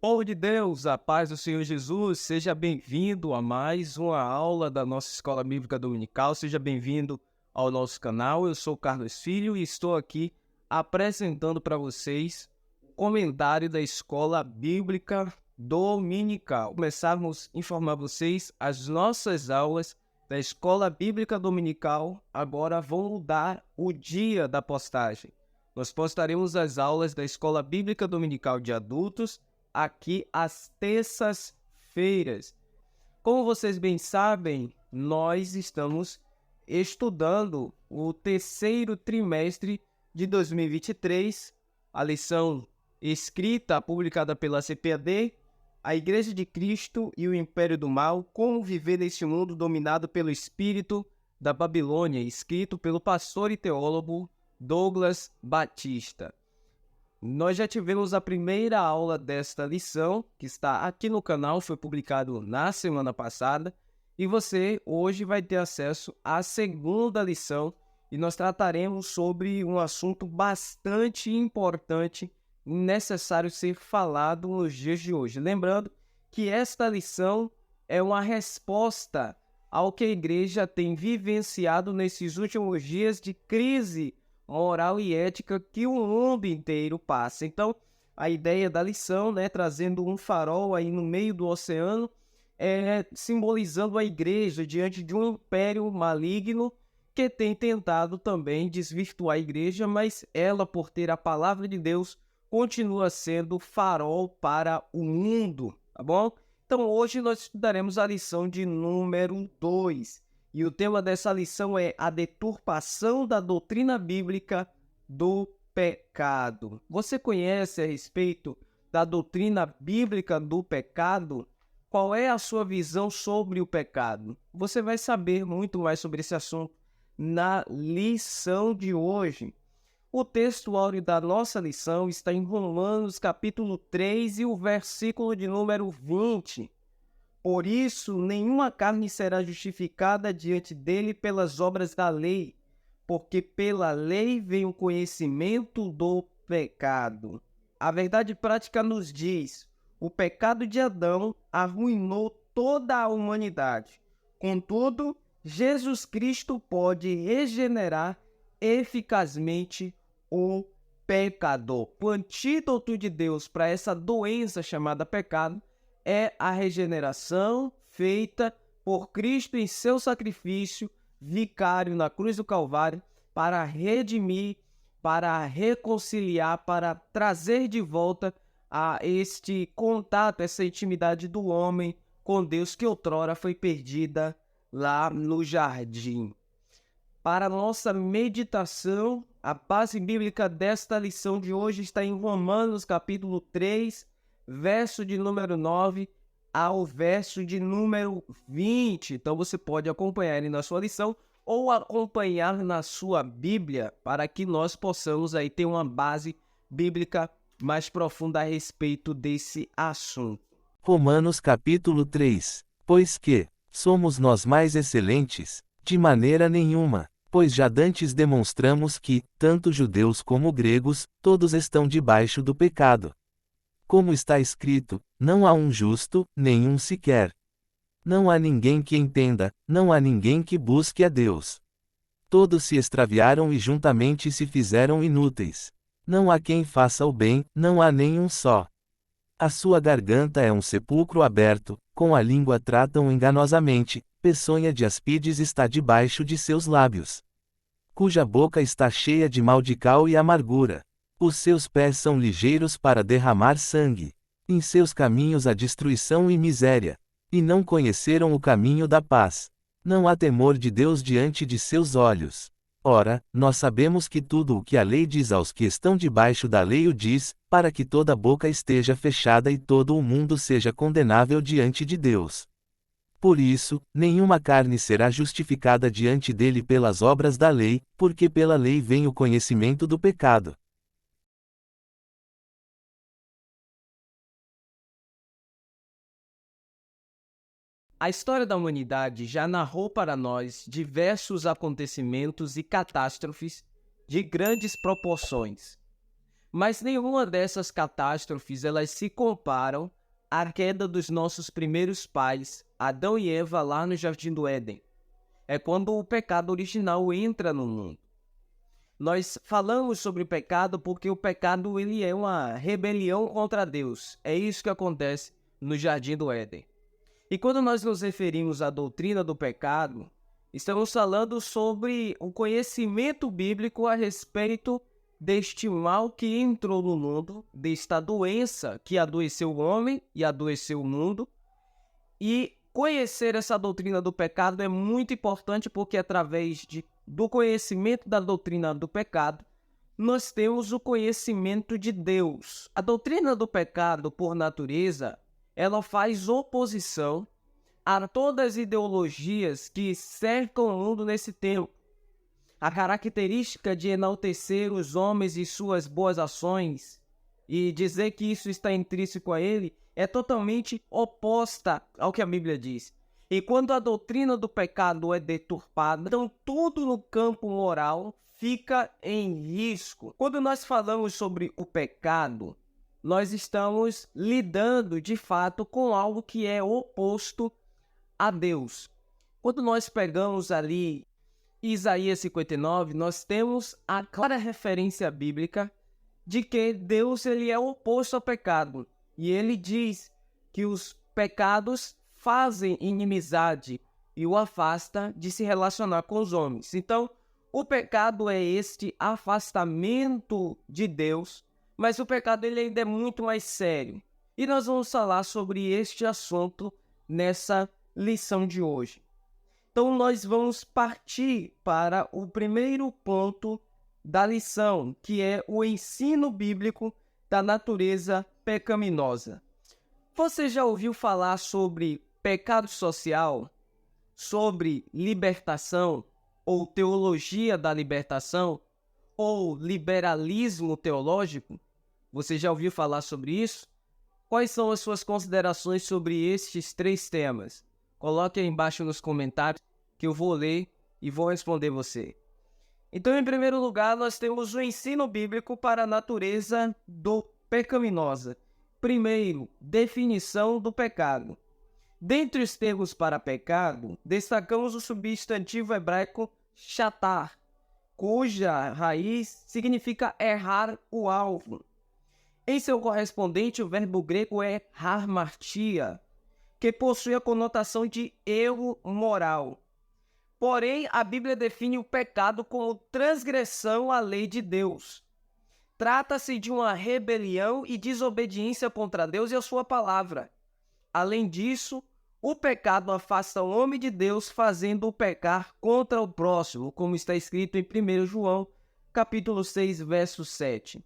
Povo de Deus, a paz do Senhor Jesus, seja bem-vindo a mais uma aula da nossa Escola Bíblica Dominical, seja bem-vindo ao nosso canal. Eu sou Carlos Filho e estou aqui apresentando para vocês o comentário da Escola Bíblica Dominical. Começarmos a informar vocês, as nossas aulas da Escola Bíblica Dominical agora vão mudar o dia da postagem. Nós postaremos as aulas da Escola Bíblica Dominical de Adultos aqui às terças-feiras. Como vocês bem sabem, nós estamos estudando o terceiro trimestre de 2023, a lição escrita, publicada pela CPAD, a Igreja de Cristo e o Império do Mal, como viver neste mundo dominado pelo espírito da Babilônia, escrito pelo pastor e teólogo Douglas Batista. Nós já tivemos a primeira aula desta lição, que está aqui no canal, foi publicado na semana passada, e você hoje vai ter acesso à segunda lição, e nós trataremos sobre um assunto bastante importante e necessário ser falado nos dias de hoje. Lembrando que esta lição é uma resposta ao que a igreja tem vivenciado nesses últimos dias de crise moral e ética que o mundo inteiro passa. Então, a ideia da lição, trazendo um farol aí no meio do oceano, simbolizando a igreja diante de um império maligno que tem tentado também desvirtuar a igreja, mas ela, por ter a palavra de Deus, continua sendo farol para o mundo, tá bom? Então, hoje nós estudaremos a lição de número 2. E o tema dessa lição é a deturpação da doutrina bíblica do pecado. Você conhece a respeito da doutrina bíblica do pecado? Qual é a sua visão sobre o pecado? Você vai saber muito mais sobre esse assunto na lição de hoje. O texto áureo da nossa lição está em Romanos capítulo 3 e o versículo de número 20. Por isso, nenhuma carne será justificada diante dele pelas obras da lei, porque pela lei vem o conhecimento do pecado. A verdade prática nos diz: o pecado de Adão arruinou toda a humanidade. Contudo, Jesus Cristo pode regenerar eficazmente o pecador. O antídoto de Deus para essa doença chamada pecado é a regeneração feita por Cristo em seu sacrifício vicário na cruz do Calvário para redimir, para reconciliar, para trazer de volta a este contato, essa intimidade do homem com Deus que outrora foi perdida lá no jardim. Para nossa meditação, a base bíblica desta lição de hoje está em Romanos capítulo 3, verso de número 9 ao verso de número 20. Então você pode acompanhar ele na sua lição ou acompanhar na sua Bíblia para que nós possamos aí ter uma base bíblica mais profunda a respeito desse assunto. Romanos capítulo 3. Pois que somos nós mais excelentes? De maneira nenhuma, pois já dantes demonstramos que, tanto judeus como gregos, todos estão debaixo do pecado. Como está escrito, não há um justo, nenhum sequer. Não há ninguém que entenda, não há ninguém que busque a Deus. Todos se extraviaram e juntamente se fizeram inúteis. Não há quem faça o bem, não há nenhum só. A sua garganta é um sepulcro aberto, com a língua tratam enganosamente, peçonha de aspides está debaixo de seus lábios. Cuja boca está cheia de mal de cal e amargura. Os seus pés são ligeiros para derramar sangue. Em seus caminhos há destruição e miséria. E não conheceram o caminho da paz. Não há temor de Deus diante de seus olhos. Ora, nós sabemos que tudo o que a lei diz aos que estão debaixo da lei o diz, para que toda boca esteja fechada e todo o mundo seja condenável diante de Deus. Por isso, nenhuma carne será justificada diante dele pelas obras da lei, porque pela lei vem o conhecimento do pecado. A história da humanidade já narrou para nós diversos acontecimentos e catástrofes de grandes proporções. Mas nenhuma dessas catástrofes elas se comparam à queda dos nossos primeiros pais, Adão e Eva, lá no Jardim do Éden. É quando o pecado original entra no mundo. Nós falamos sobre o pecado porque o pecado ele é uma rebelião contra Deus. É isso que acontece no Jardim do Éden. E quando nós nos referimos à doutrina do pecado, estamos falando sobre o conhecimento bíblico a respeito deste mal que entrou no mundo, desta doença que adoeceu o homem e adoeceu o mundo. E conhecer essa doutrina do pecado é muito importante porque através do conhecimento da doutrina do pecado, nós temos o conhecimento de Deus. A doutrina do pecado, por natureza, ela faz oposição a todas as ideologias que cercam o mundo nesse tempo. A característica de enaltecer os homens e suas boas ações e dizer que isso está intrínseco a ele é totalmente oposta ao que a Bíblia diz. E quando a doutrina do pecado é deturpada, então tudo no campo moral fica em risco. Quando nós falamos sobre o pecado, nós estamos lidando de fato com algo que é oposto a Deus. Quando nós pegamos ali Isaías 59, nós temos a clara referência bíblica de que Deus ele é oposto ao pecado. E ele diz que os pecados fazem inimizade e o afasta de se relacionar com os homens. Então, o pecado é este afastamento de Deus, mas o pecado ele ainda é muito mais sério. E nós vamos falar sobre este assunto nessa lição de hoje. Então, nós vamos partir para o primeiro ponto da lição, que é o ensino bíblico da natureza pecaminosa. Você já ouviu falar sobre pecado social, sobre libertação, ou teologia da libertação, ou liberalismo teológico? Você já ouviu falar sobre isso? Quais são as suas considerações sobre estes três temas? Coloque aí embaixo nos comentários que eu vou ler e vou responder você. Então, em primeiro lugar, nós temos o ensino bíblico para a natureza pecaminosa. Primeiro, definição do pecado. Dentre os termos para pecado, destacamos o substantivo hebraico shatar, cuja raiz significa errar o alvo. Em seu correspondente, o verbo grego é harmartia, que possui a conotação de erro moral. Porém, a Bíblia define o pecado como transgressão à lei de Deus. Trata-se de uma rebelião e desobediência contra Deus e a sua palavra. Além disso, o pecado afasta o homem de Deus, fazendo-o pecar contra o próximo, como está escrito em 1 João, capítulo 6, verso 7.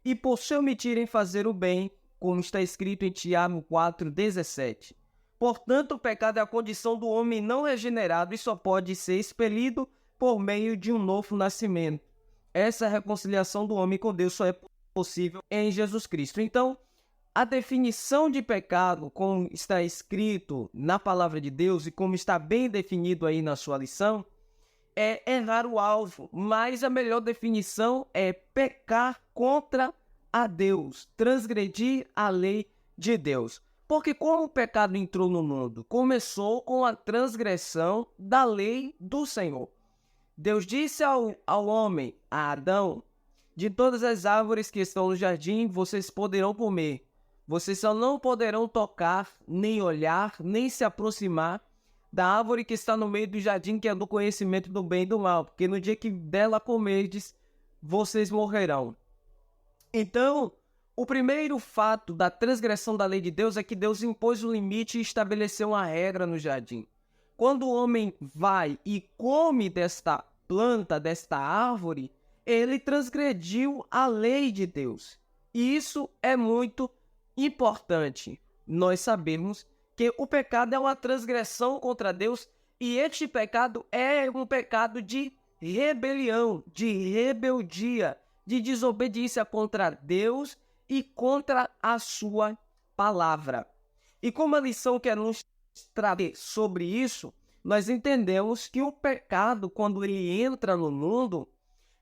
E por se omitirem fazer o bem, como está escrito em Tiago 4, 17. Portanto, o pecado é a condição do homem não regenerado e só pode ser expelido por meio de um novo nascimento. Essa reconciliação do homem com Deus só é possível em Jesus Cristo. Então, a definição de pecado, como está escrito na palavra de Deus e como está bem definido aí na sua lição, é errar o alvo. Mas a melhor definição é pecar contra a Deus, transgredir a lei de Deus. Porque como o pecado entrou no mundo? Começou com a transgressão da lei do Senhor. Deus disse ao homem, a Adão, de todas as árvores que estão no jardim, vocês poderão comer. Vocês só não poderão tocar, nem olhar, nem se aproximar da árvore que está no meio do jardim, que é do conhecimento do bem e do mal. Porque no dia que dela comerdes, vocês morrerão. Então, o primeiro fato da transgressão da lei de Deus é que Deus impôs o limite e estabeleceu uma regra no jardim. Quando o homem vai e come desta planta, desta árvore, ele transgrediu a lei de Deus. E isso é muito importante. Nós sabemos que o pecado é uma transgressão contra Deus e este pecado é um pecado de rebelião, de rebeldia, de desobediência contra Deus e contra a sua palavra. E como a lição quer nos trazer sobre isso, nós entendemos que o pecado, quando ele entra no mundo,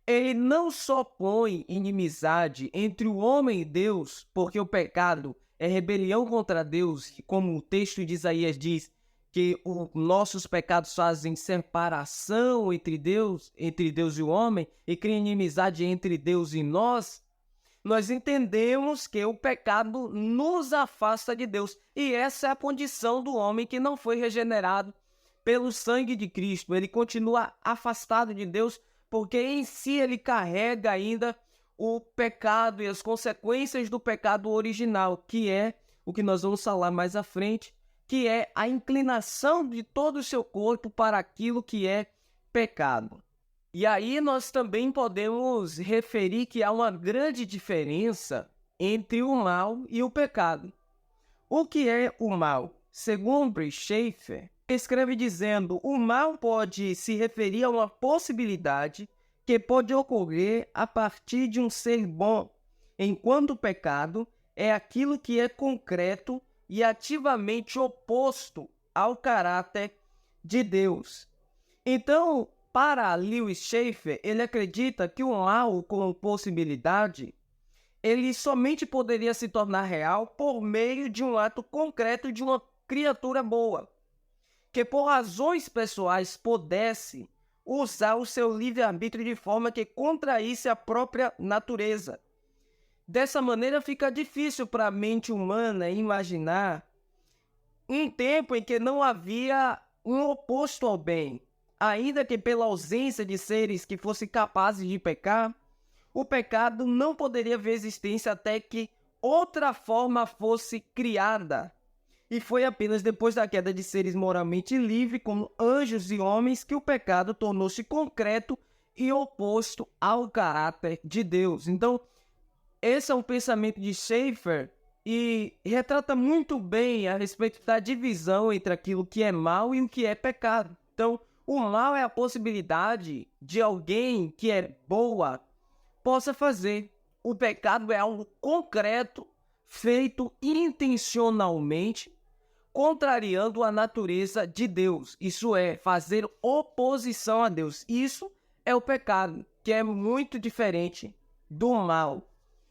ele não só põe inimizade entre o homem e Deus, porque o pecado é rebelião contra Deus, como o texto de Isaías diz, que os nossos pecados fazem separação entre Deus e o homem, e cria inimizade entre Deus e nós entendemos que o pecado nos afasta de Deus. E essa é a condição do homem que não foi regenerado pelo sangue de Cristo. Ele continua afastado de Deus, porque em si ele carrega ainda o pecado e as consequências do pecado original, que é o que nós vamos falar mais à frente, que é a inclinação de todo o seu corpo para aquilo que é pecado. E aí nós também podemos referir que há uma grande diferença entre o mal e o pecado. O que é o mal? Segundo Schaeffer, escreve dizendo: o mal pode se referir a uma possibilidade que pode ocorrer a partir de um ser bom, enquanto o pecado é aquilo que é concreto e ativamente oposto ao caráter de Deus. Então, para Lewis Schaeffer, ele acredita que o mal como possibilidade, ele somente poderia se tornar real por meio de um ato concreto de uma criatura boa, que por razões pessoais pudesse usar o seu livre-arbítrio de forma que contraísse a própria natureza. Dessa maneira, fica difícil para a mente humana imaginar um tempo em que não havia um oposto ao bem. Ainda que pela ausência de seres que fossem capazes de pecar, o pecado não poderia ver existência até que outra forma fosse criada. E foi apenas depois da queda de seres moralmente livres, como anjos e homens, que o pecado tornou-se concreto e oposto ao caráter de Deus. Então, esse é um pensamento de Schaeffer e retrata muito bem a respeito da divisão entre aquilo que é mal e o que é pecado. Então, o mal é a possibilidade de alguém que é boa possa fazer. O pecado é algo concreto, feito intencionalmente, contrariando a natureza de Deus. Isso é, fazer oposição a Deus. Isso é o pecado, que é muito diferente do mal.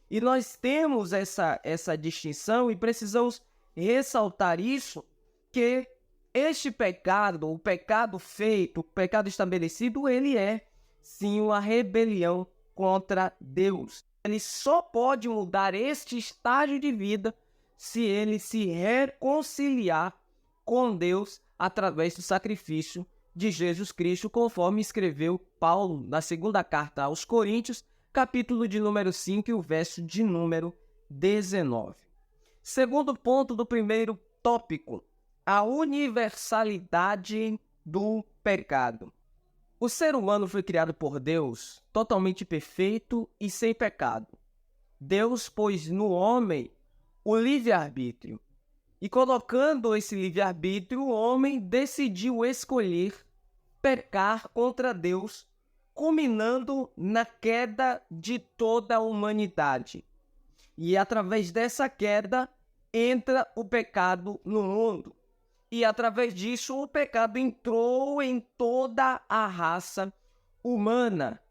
E nós temos essa distinção e precisamos ressaltar isso, que este pecado, o pecado feito, o pecado estabelecido, ele é, sim, uma rebelião contra Deus. Ele só pode mudar este estágio de vida se ele se reconciliar com Deus através do sacrifício de Jesus Cristo, conforme escreveu Paulo na segunda carta aos Coríntios, capítulo de número 5 e o verso de número 19. Segundo ponto do primeiro tópico: a universalidade do pecado. O ser humano foi criado por Deus totalmente perfeito e sem pecado. Deus pôs no homem o livre-arbítrio. E colocando esse livre-arbítrio, o homem decidiu escolher pecar contra Deus, culminando na queda de toda a humanidade. E através dessa queda entra o pecado no mundo. E através disso o pecado entrou em toda a raça humana.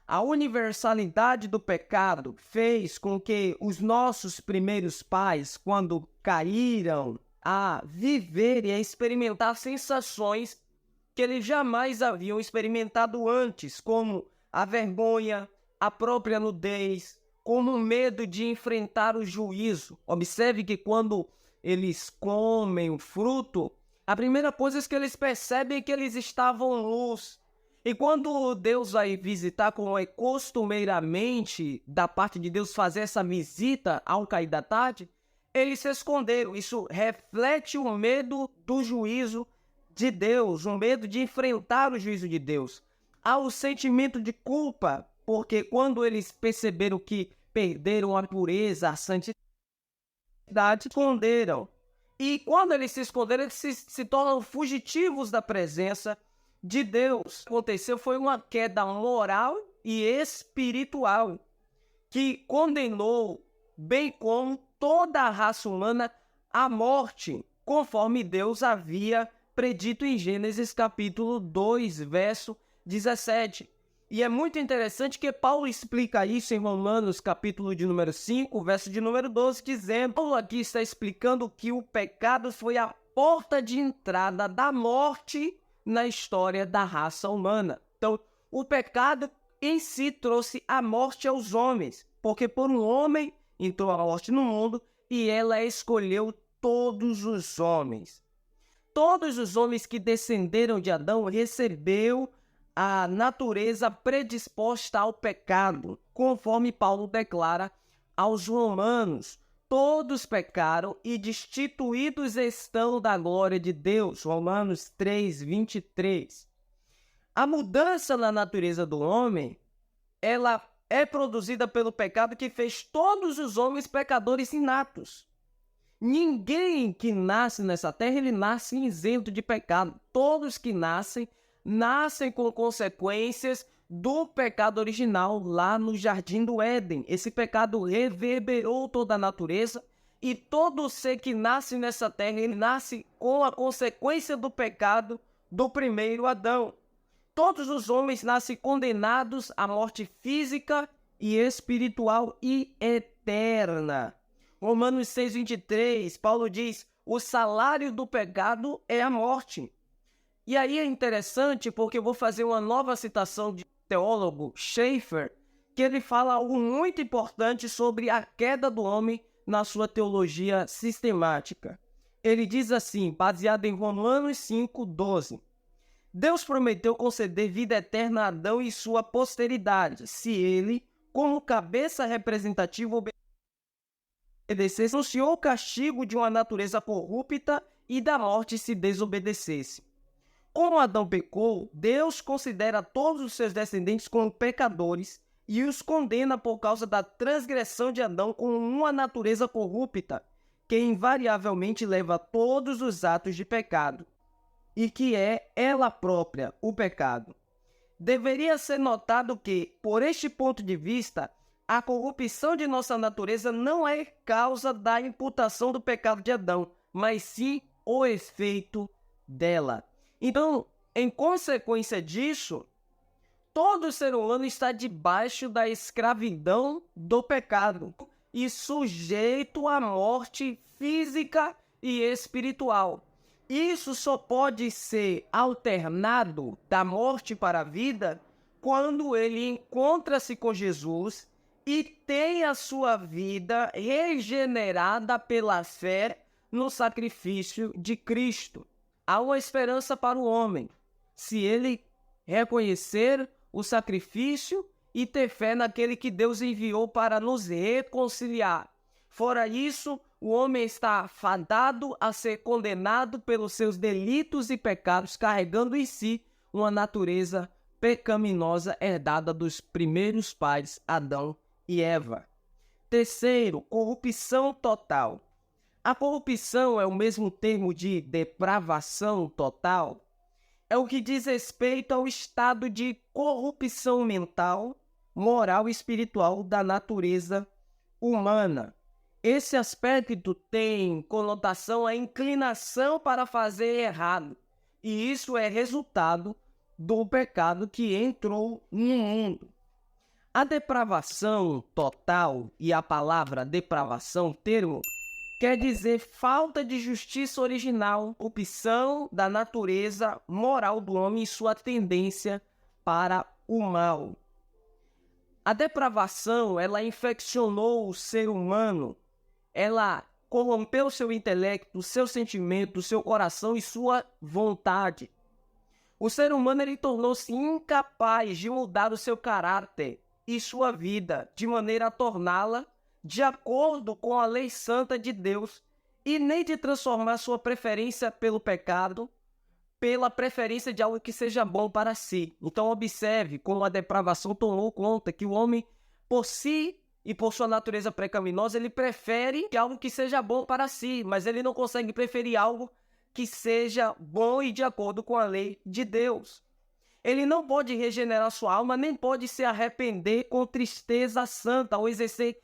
A universalidade do pecado fez com que os nossos primeiros pais, quando caíram, a viver e a experimentar sensações que eles jamais haviam experimentado antes, como a vergonha, a própria nudez, como o medo de enfrentar o juízo. Observe que quando eles comem o fruto, a primeira coisa que eles percebem é que eles estavam nus. E quando Deus vai visitar, como é costumeiramente da parte de Deus fazer essa visita ao cair da tarde, eles se esconderam. Isso reflete o medo do juízo de Deus, o medo de enfrentar o juízo de Deus. Há o sentimento de culpa, porque quando eles perceberam que perderam a pureza, a santidade, esconderam. E quando eles se esconderam, eles se tornam fugitivos da presença de Deus. O que aconteceu foi uma queda moral e espiritual que condenou, bem como toda a raça humana, à morte, conforme Deus havia predito em Gênesis capítulo 2, verso 17. E é muito interessante que Paulo explica isso em Romanos, capítulo de número 5, verso de número 12, dizendo, Paulo aqui está explicando que o pecado foi a porta de entrada da morte na história da raça humana. Então, o pecado em si trouxe a morte aos homens, porque por um homem entrou a morte no mundo e ela escolheu todos os homens. Todos os homens que descenderam de Adão recebeu a natureza predisposta ao pecado, conforme Paulo declara aos Romanos. Todos pecaram e destituídos estão da glória de Deus. Romanos 3, 23. A mudança na natureza do homem, ela é produzida pelo pecado que fez todos os homens pecadores inatos. Ninguém que nasce nessa terra, ele nasce isento de pecado. Todos que nascem com consequências do pecado original lá no Jardim do Éden. Esse pecado reverberou toda a natureza e todo ser que nasce nessa terra, ele nasce com a consequência do pecado do primeiro Adão. Todos os homens nascem condenados à morte física e espiritual e eterna. Romanos 6, 23, Paulo diz, o salário do pecado é a morte. E aí é interessante porque eu vou fazer uma nova citação de teólogo Schaeffer, que ele fala algo muito importante sobre a queda do homem na sua teologia sistemática. Ele diz assim, baseado em Romanos 5, 12. Deus prometeu conceder vida eterna a Adão e sua posteridade, se ele, como cabeça representativa, obedecesse, anunciou o castigo de uma natureza corrupta e da morte se desobedecesse. Como Adão pecou, Deus considera todos os seus descendentes como pecadores e os condena por causa da transgressão de Adão com uma natureza corrupta, que invariavelmente leva a todos os atos de pecado, e que é ela própria, o pecado. Deveria ser notado que, por este ponto de vista, a corrupção de nossa natureza não é causa da imputação do pecado de Adão, mas sim o efeito dela. Então, em consequência disso, todo ser humano está debaixo da escravidão do pecado e sujeito à morte física e espiritual. Isso só pode ser alternado da morte para a vida quando ele encontra-se com Jesus e tem a sua vida regenerada pela fé no sacrifício de Cristo. Há uma esperança para o homem, se ele reconhecer o sacrifício e ter fé naquele que Deus enviou para nos reconciliar. Fora isso, o homem está fadado a ser condenado pelos seus delitos e pecados, carregando em si uma natureza pecaminosa herdada dos primeiros pais, Adão e Eva. Terceiro, corrupção total. A corrupção é o mesmo termo de depravação total. É o que diz respeito ao estado de corrupção mental, moral e espiritual da natureza humana. Esse aspecto tem conotação à inclinação para fazer errado. E isso é resultado do pecado que entrou no mundo. A depravação total e a palavra depravação, termo, quer dizer falta de justiça original, opção da natureza moral do homem e sua tendência para o mal. A depravação, ela infeccionou o ser humano, ela corrompeu seu intelecto, seu sentimento, seu coração e sua vontade. O ser humano ele tornou-se incapaz de mudar o seu caráter e sua vida de maneira a torná-la de acordo com a lei santa de Deus e nem de transformar sua preferência pelo pecado pela preferência de algo que seja bom para si. Então observe como a depravação tomou conta que o homem, por si e por sua natureza pecaminosa, ele prefere algo que seja bom para si, mas ele não consegue preferir algo que seja bom e de acordo com a lei de Deus. Ele não pode regenerar sua alma, nem pode se arrepender com tristeza santa ou exercer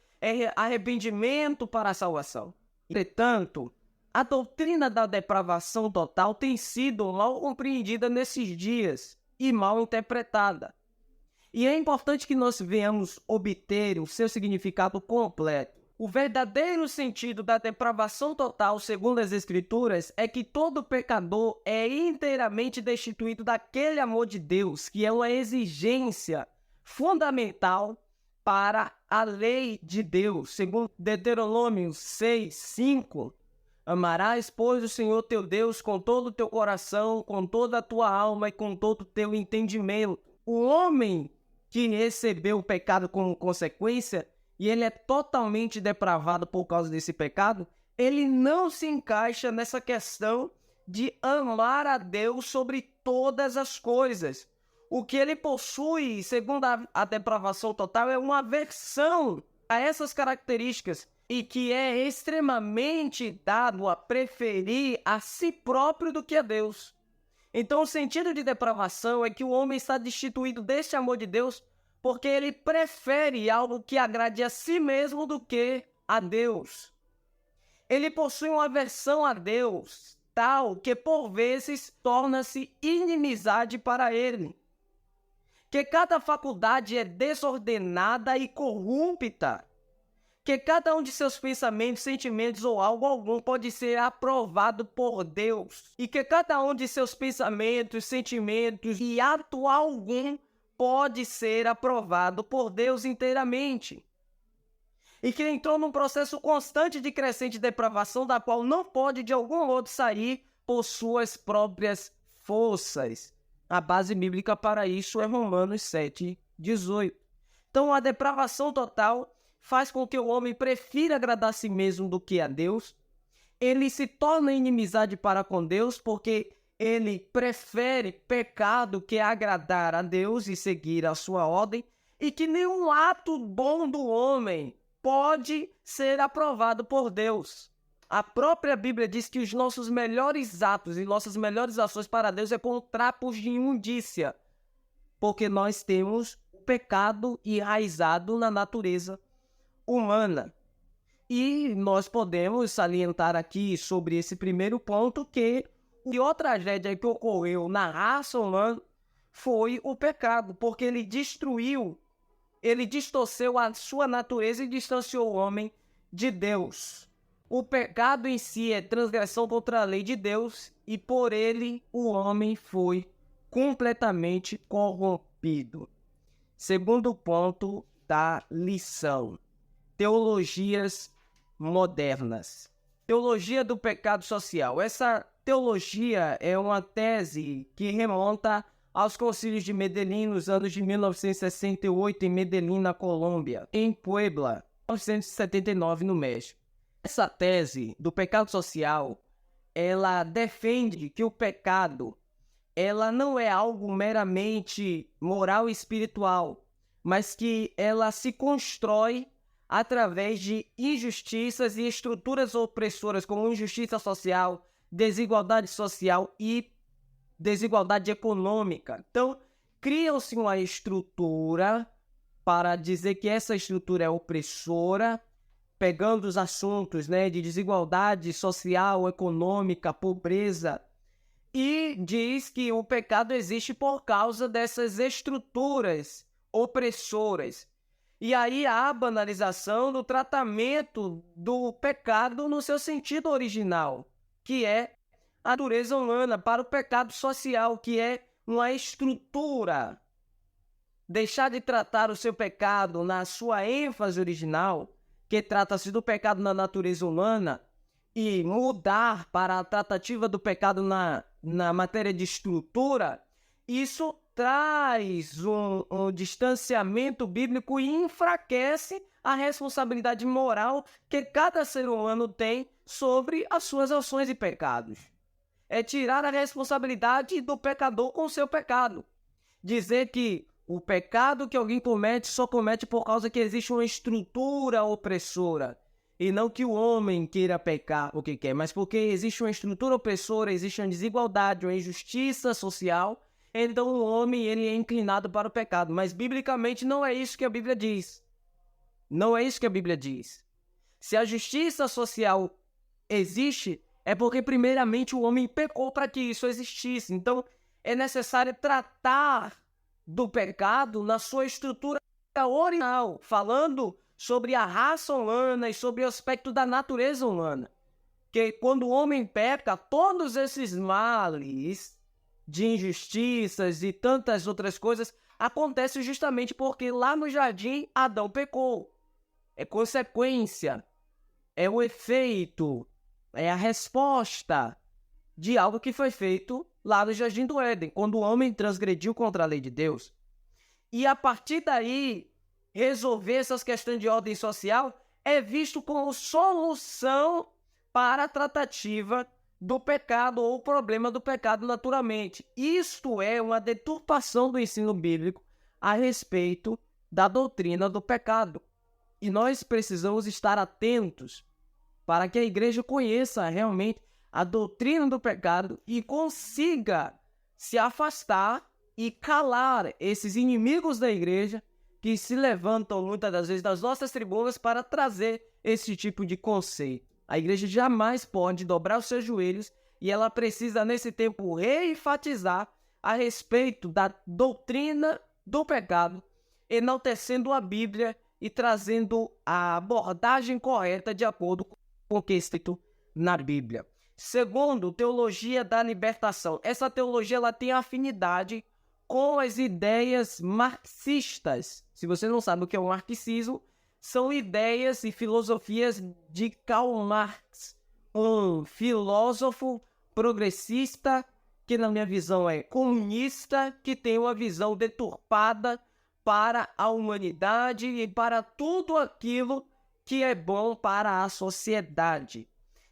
arrependimento para a salvação. Entretanto, a doutrina da depravação total tem sido mal compreendida nesses dias e mal interpretada. E é importante que nós venhamos obter o seu significado completo. O verdadeiro sentido da depravação total, segundo as Escrituras, é que todo pecador é inteiramente destituído daquele amor de Deus, que é uma exigência fundamental para a lei de Deus. Segundo Deuteronômio 6, 5, amarás, pois, o Senhor teu Deus com todo o teu coração, com toda a tua alma e com todo o teu entendimento. O homem que recebeu o pecado como consequência, e ele é totalmente depravado por causa desse pecado, ele não se encaixa nessa questão de amar a Deus sobre todas as coisas. O que ele possui, segundo a depravação total, é uma aversão a essas características e que é extremamente dado a preferir a si próprio do que a Deus. Então, o sentido de depravação é que o homem está destituído deste amor de Deus porque ele prefere algo que agrade a si mesmo do que a Deus. Ele possui uma aversão a Deus tal que, por vezes, torna-se inimizade para ele. Que cada faculdade é desordenada e corrupta. Que cada um de seus pensamentos, sentimentos ou algo algum pode ser aprovado por Deus. E que cada um de seus pensamentos, sentimentos e ato algum pode ser aprovado por Deus inteiramente. E que entrou num processo constante de crescente depravação, da qual não pode de algum modo sair por suas próprias forças. A base bíblica para isso é Romanos 7, 18. Então, a depravação total faz com que o homem prefira agradar a si mesmo do que a Deus. Ele se torna inimizade para com Deus porque ele prefere pecar do que agradar a Deus e seguir a sua ordem, e que nenhum ato bom do homem pode ser aprovado por Deus. A própria Bíblia diz que os nossos melhores atos e nossas melhores ações para Deus é como trapos de imundícia, porque nós temos o pecado enraizado na natureza humana. E nós podemos salientar aqui sobre esse primeiro ponto que a pior tragédia que ocorreu na raça humana foi o pecado, porque ele distorceu a sua natureza e distanciou o homem de Deus. O pecado em si é transgressão contra a lei de Deus e por ele o homem foi completamente corrompido. Segundo ponto da lição: teologias modernas. Teologia do pecado social. Essa teologia é uma tese que remonta aos concílios de Medellín nos anos de 1968 em Medellín, na Colômbia, em Puebla, 1979 no México. Essa tese do pecado social, ela defende que o pecado, ela não é algo meramente moral e espiritual, mas que ela se constrói através de injustiças e estruturas opressoras, como injustiça social, desigualdade social e desigualdade econômica. Então, cria-se uma estrutura para dizer que essa estrutura é opressora, pegando os assuntos, de desigualdade social, econômica, pobreza, e diz que o pecado existe por causa dessas estruturas opressoras. E aí há a banalização do tratamento do pecado no seu sentido original, que é a natureza humana, para o pecado social, que é uma estrutura. Deixar de tratar o seu pecado na sua ênfase original, que trata-se do pecado na natureza humana, e mudar para a tratativa do pecado na matéria de estrutura, isso traz um distanciamento bíblico e enfraquece a responsabilidade moral que cada ser humano tem sobre as suas ações e pecados. É tirar a responsabilidade do pecador com o seu pecado. Dizer que o pecado que alguém comete só comete por causa que existe uma estrutura opressora. E não que o homem queira pecar o que quer, mas porque existe uma estrutura opressora, existe uma desigualdade, uma injustiça social. Então o homem ele é inclinado para o pecado. Mas biblicamente não é isso que a Bíblia diz. Não é isso que a Bíblia diz. Se a justiça social existe, é porque primeiramente o homem pecou para que isso existisse. Então é necessário tratar do pecado na sua estrutura original, falando sobre a raça humana e sobre o aspecto da natureza humana. Que quando o homem peca, todos esses males de injustiças e tantas outras coisas acontecem justamente porque lá no jardim Adão pecou. É consequência, é o efeito, é a resposta de algo que foi feito lá no jardim do Éden, quando o homem transgrediu contra a lei de Deus. E a partir daí, resolver essas questões de ordem social é visto como solução para a tratativa do pecado ou o problema do pecado naturalmente. Isto é uma deturpação do ensino bíblico a respeito da doutrina do pecado. E nós precisamos estar atentos para que a igreja conheça realmente a doutrina do pecado e consiga se afastar e calar esses inimigos da igreja que se levantam muitas das vezes das nossas tribunas para trazer esse tipo de conceito. A igreja jamais pode dobrar os seus joelhos e ela precisa, nesse tempo, reenfatizar a respeito da doutrina do pecado, enaltecendo a Bíblia e trazendo a abordagem correta de acordo com o que é escrito na Bíblia. Segundo, teologia da libertação. Essa teologia ela tem afinidade com as ideias marxistas. Se você não sabe o que é o marxismo, são ideias e filosofias de Karl Marx, um filósofo progressista que, na minha visão, é comunista, que tem uma visão deturpada para a humanidade e para tudo aquilo que é bom para a sociedade.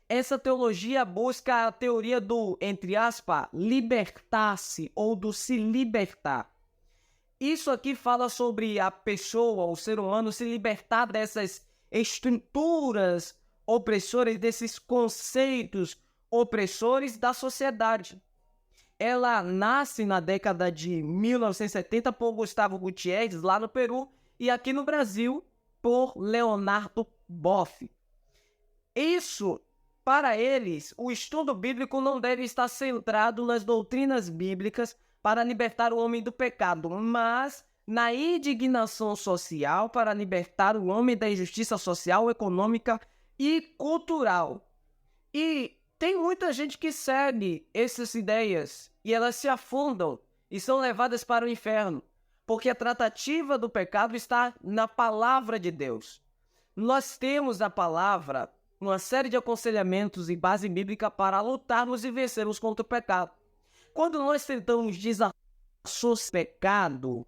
Essa teologia busca a teoria do, entre aspas, libertar-se ou do se libertar. Isso aqui fala sobre a pessoa, o ser humano, se libertar dessas estruturas opressoras, desses conceitos opressores da sociedade. Ela nasce na década de 1970 por Gustavo Gutierrez, lá no Peru, e aqui no Brasil por Leonardo Boff. Isso, para eles, o estudo bíblico não deve estar centrado nas doutrinas bíblicas para libertar o homem do pecado, mas na indignação social para libertar o homem da injustiça social, econômica e cultural. E tem muita gente que segue essas ideias e elas se afundam e são levadas para o inferno, porque a tratativa do pecado está na palavra de Deus. Nós temos a palavra, uma série de aconselhamentos e base bíblica para lutarmos e vencermos contra o pecado. Quando nós tentamos desassociar o pecado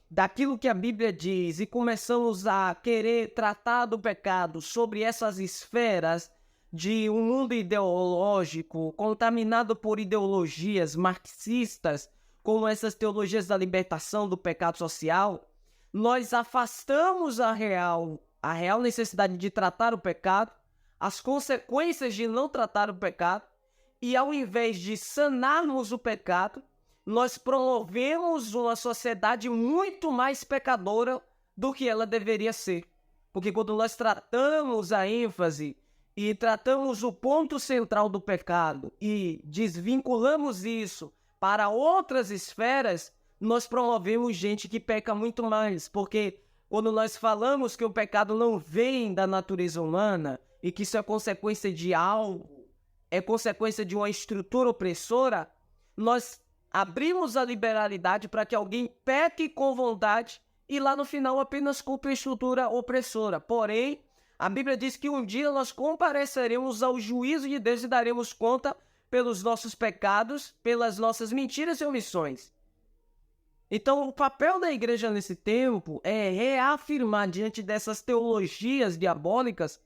daquilo que a Bíblia diz e começamos a querer tratar do pecado sobre essas esferas de um mundo ideológico contaminado por ideologias marxistas, como essas teologias da libertação do pecado social, nós afastamos a real necessidade de tratar o pecado, as consequências de não tratar o pecado, e ao invés de sanarmos o pecado, nós promovemos uma sociedade muito mais pecadora do que ela deveria ser. Porque quando nós tratamos a ênfase e tratamos o ponto central do pecado e desvinculamos isso para outras esferas, nós promovemos gente que peca muito mais. Porque quando nós falamos que o pecado não vem da natureza humana e que isso é consequência de algo, é consequência de uma estrutura opressora, nós abrimos a liberalidade para que alguém peque com vontade e lá no final apenas culpe a estrutura opressora. Porém, a Bíblia diz que um dia nós compareceremos ao juízo de Deus e daremos conta pelos nossos pecados, pelas nossas mentiras e omissões. Então, o papel da igreja nesse tempo é reafirmar diante dessas teologias diabólicas,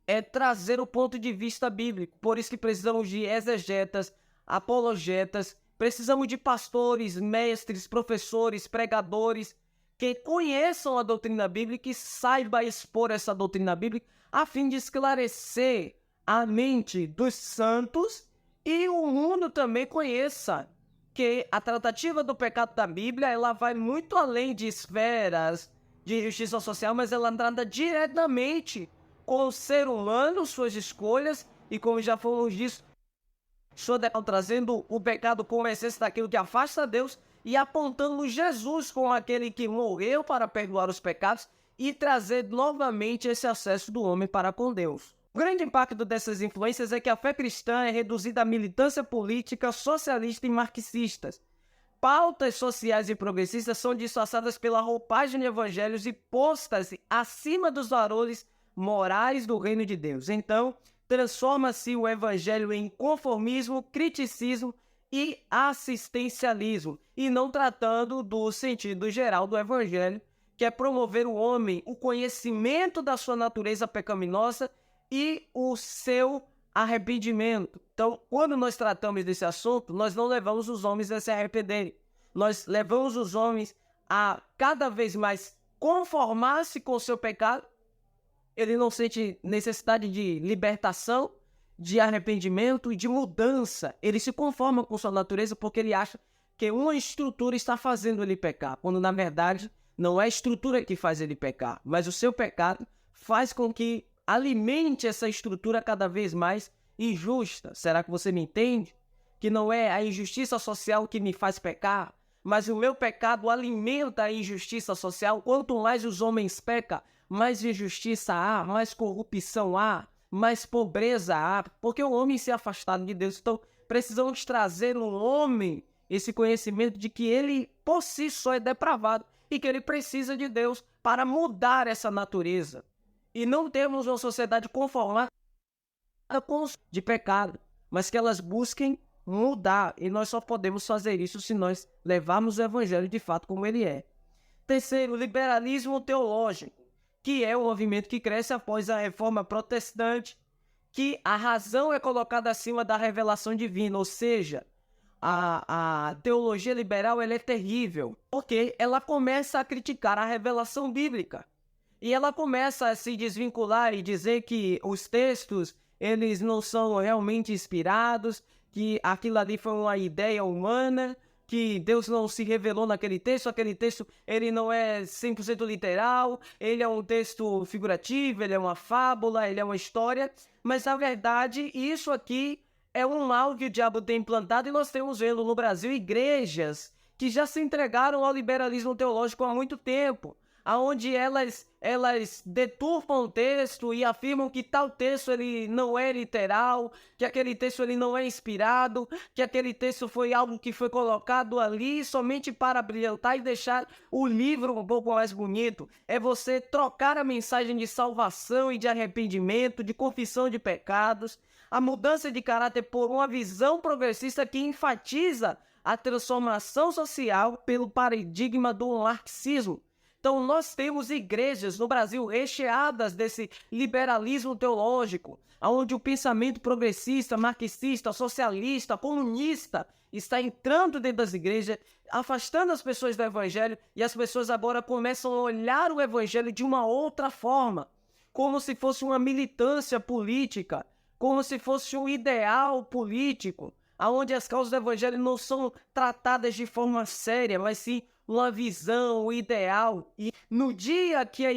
é trazer o ponto de vista bíblico. Por isso que precisamos de exegetas, apologetas, precisamos de pastores, mestres, professores, pregadores, que conheçam a doutrina bíblica e saibam expor essa doutrina bíblica, a fim de esclarecer a mente dos santos e o mundo também conheça que a tratativa do pecado da Bíblia, ela vai muito além de esferas de justiça social, mas ela trata diretamente com o ser humano, suas escolhas, e como já falamos disso, trazendo o pecado como essência daquilo que afasta Deus e apontando Jesus como aquele que morreu para perdoar os pecados e trazer novamente esse acesso do homem para com Deus. O grande impacto dessas influências é que a fé cristã é reduzida à militância política, socialista e marxistas. Pautas sociais e progressistas são disfarçadas pela roupagem de evangelhos e postas acima dos valores morais do reino de Deus. Então, transforma-se o evangelho em conformismo, criticismo e assistencialismo, e não tratando do sentido geral do evangelho, que é promover o homem, o conhecimento da sua natureza pecaminosa e o seu arrependimento. Então, quando nós tratamos desse assunto, nós não levamos os homens a se arrependerem. Nós levamos os homens a cada vez mais conformar-se com o seu pecado. Ele não sente necessidade de libertação, de arrependimento e de mudança. Ele se conforma com sua natureza porque ele acha que uma estrutura está fazendo ele pecar, quando na verdade não é a estrutura que faz ele pecar, mas o seu pecado faz com que alimente essa estrutura cada vez mais injusta. Será que você me entende? Que não é a injustiça social que me faz pecar, mas o meu pecado alimenta a injustiça social. Quanto mais os homens pecam, mais injustiça há, mais corrupção há, mais pobreza há, porque o homem se afastado de Deus. Então, precisamos trazer no homem esse conhecimento de que ele por si só é depravado e que ele precisa de Deus para mudar essa natureza. E não temos uma sociedade conformada de pecado, mas que elas busquem mudar. E nós só podemos fazer isso se nós levarmos o evangelho de fato como ele é. Terceiro, liberalismo teológico, que é o movimento que cresce após a reforma protestante, que a razão é colocada acima da revelação divina, ou seja, a teologia liberal ela é terrível, porque ela começa a criticar a revelação bíblica. E ela começa a se desvincular e dizer que os textos, eles não são realmente inspirados, que aquilo ali foi uma ideia humana, que Deus não se revelou naquele texto, aquele texto ele não é 100% literal, ele é um texto figurativo, ele é uma fábula, ele é uma história, mas na verdade isso aqui é um mal que o diabo tem implantado e nós temos vendo no Brasil igrejas que já se entregaram ao liberalismo teológico há muito tempo, aonde elas deturpam o texto e afirmam que tal texto ele não é literal, que aquele texto ele não é inspirado, que aquele texto foi algo que foi colocado ali somente para brilhantar e deixar o livro um pouco mais bonito. É você trocar a mensagem de salvação e de arrependimento, de confissão de pecados, a mudança de caráter por uma visão progressista que enfatiza a transformação social pelo paradigma do marxismo. Então, nós temos igrejas no Brasil recheadas desse liberalismo teológico, onde o pensamento progressista, marxista, socialista, comunista está entrando dentro das igrejas, afastando as pessoas do evangelho, e as pessoas agora começam a olhar o evangelho de uma outra forma, como se fosse uma militância política, como se fosse um ideal político, onde as causas do evangelho não são tratadas de forma séria, mas sim uma visão, um ideal. E no dia que a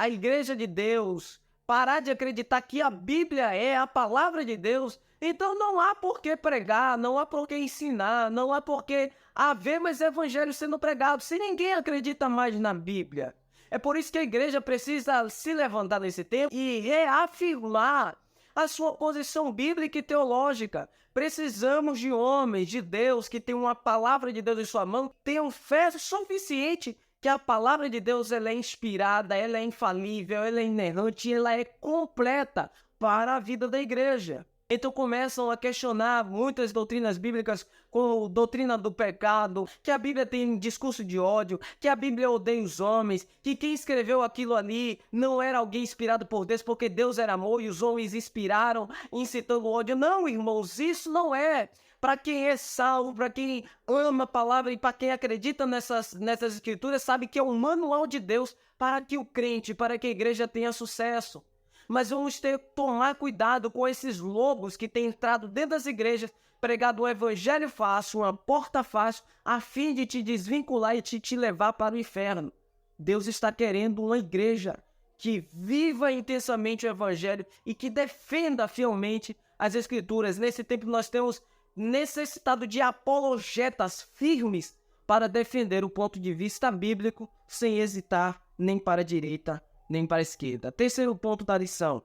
igreja de Deus parar de acreditar que a Bíblia é a palavra de Deus, então não há por que pregar, não há por que ensinar, não há por que haver mais evangelho sendo pregado, se ninguém acredita mais na Bíblia. É por isso que a igreja precisa se levantar nesse tempo e reafirmar a sua posição bíblica e teológica. Precisamos de homens, de Deus, que tenham uma palavra de Deus em sua mão, tenham fé suficiente que a palavra de Deus ela é inspirada, ela é infalível, ela é inerrante, ela é completa para a vida da igreja. Então começam a questionar muitas doutrinas bíblicas, como a doutrina do pecado, que a Bíblia tem discurso de ódio, que a Bíblia odeia os homens, que quem escreveu aquilo ali não era alguém inspirado por Deus, porque Deus era amor e os homens inspiraram incitando ódio. Não, irmãos, isso não é. Para quem é salvo, para quem ama a palavra e para quem acredita nessas escrituras, sabe que é um manual de Deus para que o crente, para que a igreja tenha sucesso. Mas vamos tomar cuidado com esses lobos que têm entrado dentro das igrejas, pregado um evangelho fácil, uma porta fácil, a fim de te desvincular e te levar para o inferno. Deus está querendo uma igreja que viva intensamente o evangelho e que defenda fielmente as Escrituras. Nesse tempo nós temos necessitado de apologetas firmes para defender o ponto de vista bíblico, sem hesitar nem para a direita, nem para a esquerda. Terceiro ponto da lição: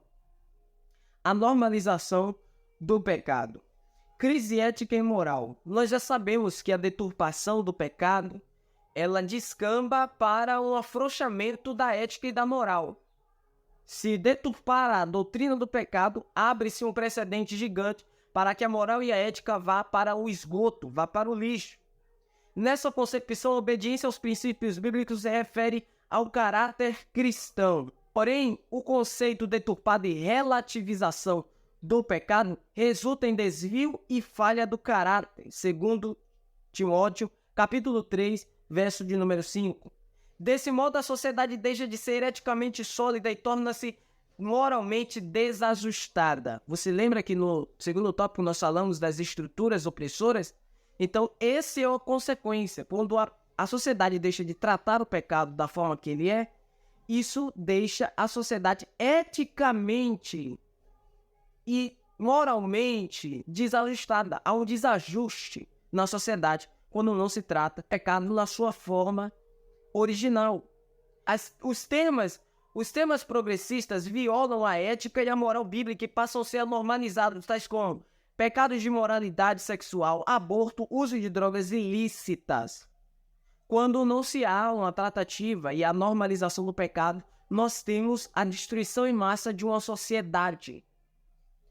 a normalização do pecado. Crise ética e moral. Nós já sabemos que a deturpação do pecado, ela descamba para um afrouxamento da ética e da moral. Se deturpar a doutrina do pecado, abre-se um precedente gigante para que a moral e a ética vá para o esgoto, vá para o lixo. Nessa concepção, a obediência aos princípios bíblicos se refere ao caráter cristão. Porém, o conceito deturpado e relativização do pecado resulta em desvio e falha do caráter, segundo Timóteo, capítulo 3, verso de número 5. Desse modo, a sociedade deixa de ser eticamente sólida e torna-se moralmente desajustada. Você lembra que no segundo tópico nós falamos das estruturas opressoras? Então, essa é a consequência. Quando a sociedade deixa de tratar o pecado da forma que ele é, isso deixa a sociedade eticamente e moralmente desajustada. Há um desajuste na sociedade quando não se trata pecado na sua forma original. Os temas progressistas violam a ética e a moral bíblica e passam a ser normalizados, tais como pecados de moralidade sexual, aborto, uso de drogas ilícitas. Quando não se há uma tratativa e a normalização do pecado, nós temos a destruição em massa de uma sociedade,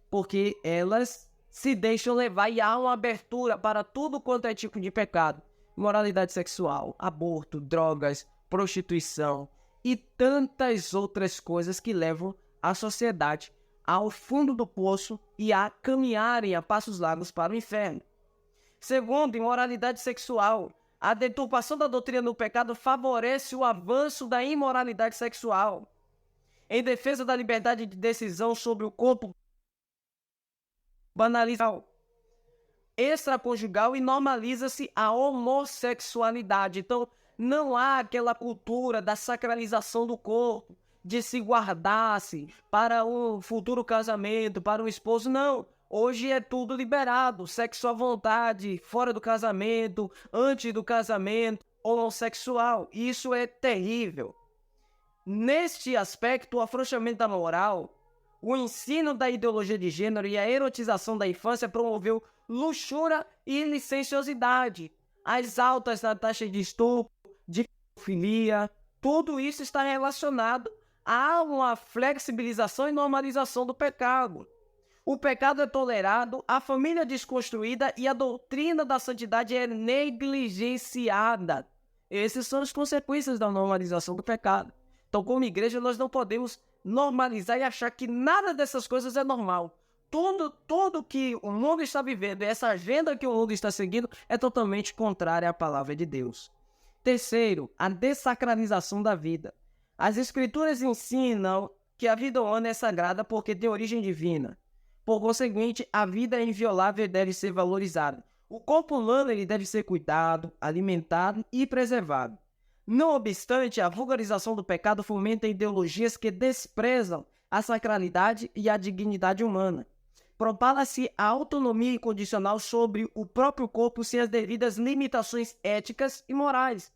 porque elas se deixam levar e há uma abertura para tudo quanto é tipo de pecado. Moralidade sexual, aborto, drogas, prostituição e tantas outras coisas que levam a sociedade ao fundo do poço e a caminharem a passos largos para o inferno. Segundo, imoralidade sexual. A deturpação da doutrina do pecado favorece o avanço da imoralidade sexual. Em defesa da liberdade de decisão sobre o corpo, banaliza extraconjugal e normaliza-se a homossexualidade. Então, não há aquela cultura da sacralização do corpo, de se guardar-se para um futuro casamento, para um esposo. Não. Hoje é tudo liberado. Sexo à vontade, fora do casamento, antes do casamento, homossexual. Isso é terrível. Neste aspecto, o afrouxamento da moral, o ensino da ideologia de gênero e a erotização da infância promoveu luxúria e licenciosidade. As altas taxas de estupro, de pedofilia, tudo isso está relacionado a uma flexibilização e normalização do pecado. O pecado é tolerado, a família é desconstruída e a doutrina da santidade é negligenciada. Essas são as consequências da normalização do pecado. Então, como igreja, nós não podemos normalizar e achar que nada dessas coisas é normal. Tudo que o mundo está vivendo, essa agenda que o mundo está seguindo, é totalmente contrária à palavra de Deus. Terceiro, a dessacralização da vida. As Escrituras ensinam que a vida humana é sagrada porque tem origem divina. Por conseguinte, a vida é inviolável e deve ser valorizada. O corpo humano ele deve ser cuidado, alimentado e preservado. Não obstante, a vulgarização do pecado fomenta ideologias que desprezam a sacralidade e a dignidade humana. Propala-se a autonomia incondicional sobre o próprio corpo sem as devidas limitações éticas e morais.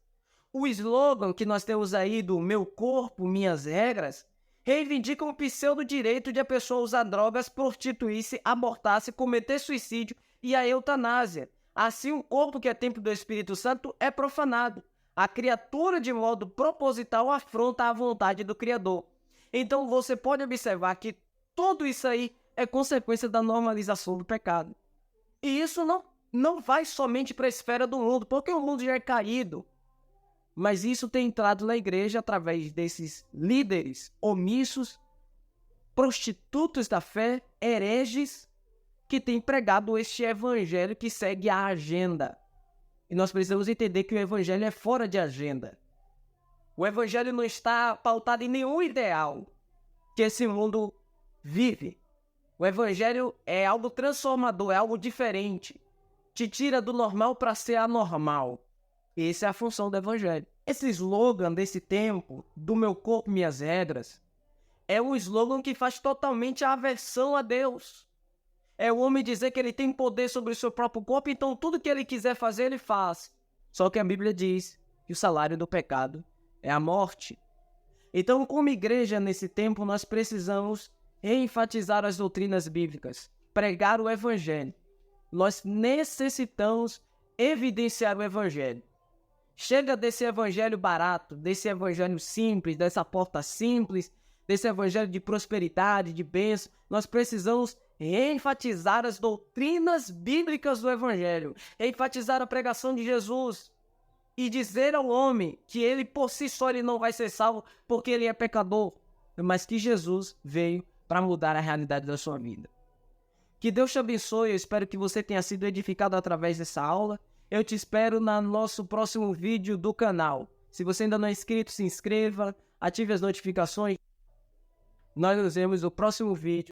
O slogan que nós temos aí do meu corpo, minhas regras, reivindica o pseudo-direito de a pessoa usar drogas, prostituir-se, abortar-se, cometer suicídio e a eutanásia. Assim, o corpo que é templo do Espírito Santo é profanado. A criatura, de modo proposital, afronta a vontade do Criador. Então, você pode observar que tudo isso aí é consequência da normalização do pecado. E isso não vai somente para a esfera do mundo, porque o mundo já é caído. Mas isso tem entrado na igreja através desses líderes omissos, prostitutos da fé, hereges, que têm pregado este evangelho que segue a agenda. E nós precisamos entender que o evangelho é fora de agenda. O evangelho não está pautado em nenhum ideal que esse mundo vive. O evangelho é algo transformador, é algo diferente. Te tira do normal para ser anormal. Essa é a função do evangelho. Esse slogan desse tempo, do meu corpo, minhas regras, é um slogan que faz totalmente a aversão a Deus. É o homem dizer que ele tem poder sobre o seu próprio corpo, então tudo que ele quiser fazer, ele faz. Só que a Bíblia diz que o salário do pecado é a morte. Então, como igreja, nesse tempo, nós precisamos enfatizar as doutrinas bíblicas, pregar o Evangelho. Nós necessitamos evidenciar o Evangelho. Chega desse Evangelho barato, desse Evangelho simples, dessa porta simples, desse Evangelho de prosperidade, de bênção. Nós precisamos enfatizar as doutrinas bíblicas do Evangelho, enfatizar a pregação de Jesus e dizer ao homem que ele por si só ele não vai ser salvo porque ele é pecador, mas que Jesus veio para mudar a realidade da sua vida. Que Deus te abençoe, eu espero que você tenha sido edificado através dessa aula. Eu te espero no nosso próximo vídeo do canal. Se você ainda não é inscrito, se inscreva, ative as notificações. Nós nos vemos no próximo vídeo.